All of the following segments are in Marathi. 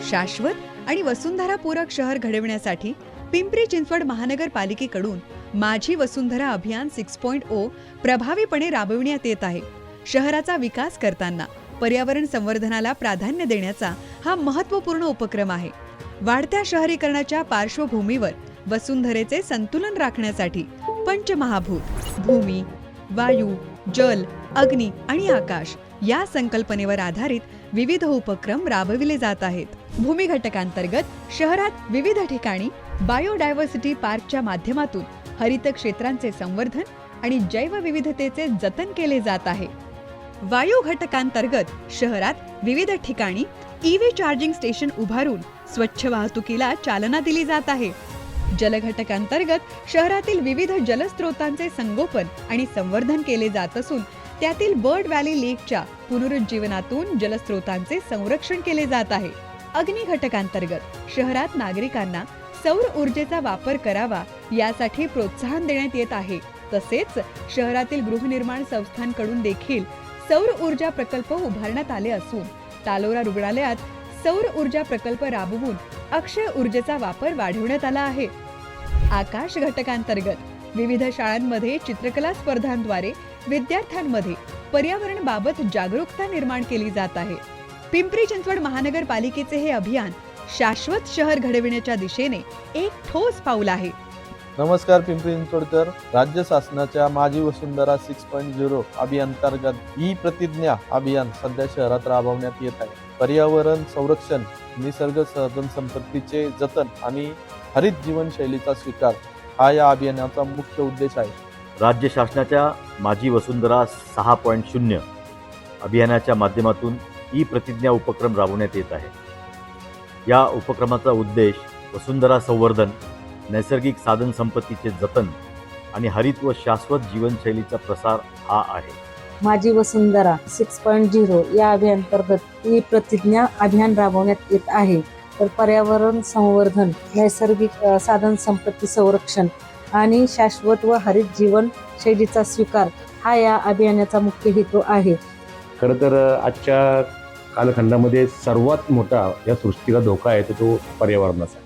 शाश्वत आणि वसुंधरापूरक शहर घडविण्यासाठी पिंपरी चिंचवड महानगरपालिकेकडून माझी वसुंधरा अभियान 6.0 प्रभावीपणे राबविण्यात येत आहे. शहराचा विकास करताना पर्यावरण संवर्धनाला प्राधान्य देण्याचा हा महत्त्वपूर्ण उपक्रम आहे. वाढत्या शहरीकरणाच्या पार्श्वभूमीवर वसुंधरेचे संतुलन राखण्यासाठी पंचमहाभूत भूमी, वायू, जल, अग्नी आणि आकाश या संकल्पनेवर आधारित विविध उपक्रम राबविले जात आहेत. भूमी घटकांतर्गत शहरात विविध ठिकाणी बायोडायव्हर्सिटी पार्कच्या माध्यमातून हरित क्षेत्रांचे संवर्धन आणि जैवविविधतेचे जतन केले जात आहे. वायू घटकांतर्गत शहरात विविध ठिकाणी ईव्ही चार्जिंग स्टेशन उभारून स्वच्छ वाहतुकीला चालना दिली जात आहे. जलघटकांतर्गत शहरातील विविध जलस्रोतांचे संगोपन आणि संवर्धन केले जात असून त्यातील बर्ड व्हॅली लेकच्या पुनरुज्जीवनातून जलस्रोतांचे संरक्षण केले जात आहे. अग्नी घटकांतर्गत शहरात नागरिकांना सौर ऊर्जेचा वापर करावा यासाठी प्रोत्साहन देण्यात येत आहे. तसेच शहरातील गृहनिर्माण संस्थांकडून देखील सौर ऊर्जा प्रकल्प उभारण्यात आले असून तालोरा रुग्णालयात सौर ऊर्जा प्रकल्प राबवून अक्षय ऊर्जेचा वापर वाढवण्यात आला आहे. आकाश घटकांतर्गत विविध शाळांमध्ये चित्रकला स्पर्धांद्वारे विद्यार्थ्यांमध्ये पर्यावरणाबाबत जागरूकता निर्माण केली जात आहे. पिंपरी चिंचवड महानगरपालिकेचे हे अभियान शाश्वत शहर घडविण्याच्या दिशेने एक ठोस पाऊल आहे. नमस्कार. पिंपरी चिंचवडकर राज्य शासनाच्या माझी वसुंधरा 6.0 अभियानांतर्गत ई प्रतिज्ञा अभियान सध्या शहरात राबवण्यात येत आहे. पर्यावरण संरक्षण, निसर्ग साधनसंपत्तीचे जतन आणि हरित जीवनशैलीचा स्वीकार हा या अभियानाचा मुख्य उद्देश आहे. राज्य शासनाच्या माझी वसुंधरा 6.0 अभियानाच्या माध्यमातून ई प्रतिज्ञा उपक्रम राबवण्यात येत आहे. या उपक्रमाचा उद्देश वसुंधरा संवर्धन, नैसर्गिक साधन संपत्तीचे जतन आणि हरित व शाश्वत जीवनशैलीचा प्रसार हा आहे. माझी वसुंधरा 6.0 या अभियानांतर्गत ई प्रतिज्ञा अभियान राबवण्यात येत आहे. तर पर्यावरण संवर्धन, नैसर्गिक साधन संपत्ती संरक्षण आणि शाश्वत व हरित जीवनशैलीचा स्वीकार हा या अभियानाचा मुख्य हेतू आहे. खरं तर आजच्या कालखंडामध्ये सर्वात मोठा या सृष्टीला धोका आहे तो पर्यावरणाचा.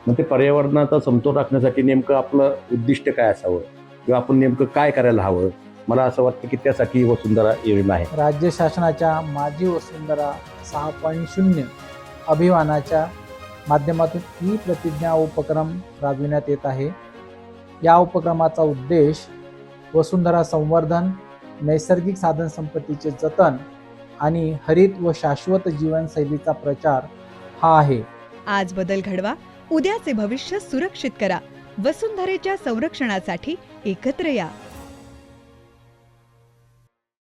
मग ते पर्यावरणाचा समतोल राखण्यासाठी नेमकं आपलं उद्दिष्ट काय असावं किंवा आपण नेमकं काय करायला हवं, मला असं वाटतं की त्यासाठी वसुंधरा योजना आहे. राज्य शासनाच्या माझी वसुंधरा 6.0 अभियानाच्या माध्यमातून ई प्रतिज्ञा उपक्रम राबविण्यात येत आहे. या उपक्रमाचा उद्देश वसुंधरा संवर्धन, नैसर्गिक साधन संपत्तीचे जतन आणि हरित व शाश्वत जीवनशैलीचा प्रचार हा आहे. आज बदल घडवा, उद्याचे भविष्य सुरक्षित करा. वसुंधरेच्या संरक्षणासाठी एकत्र या.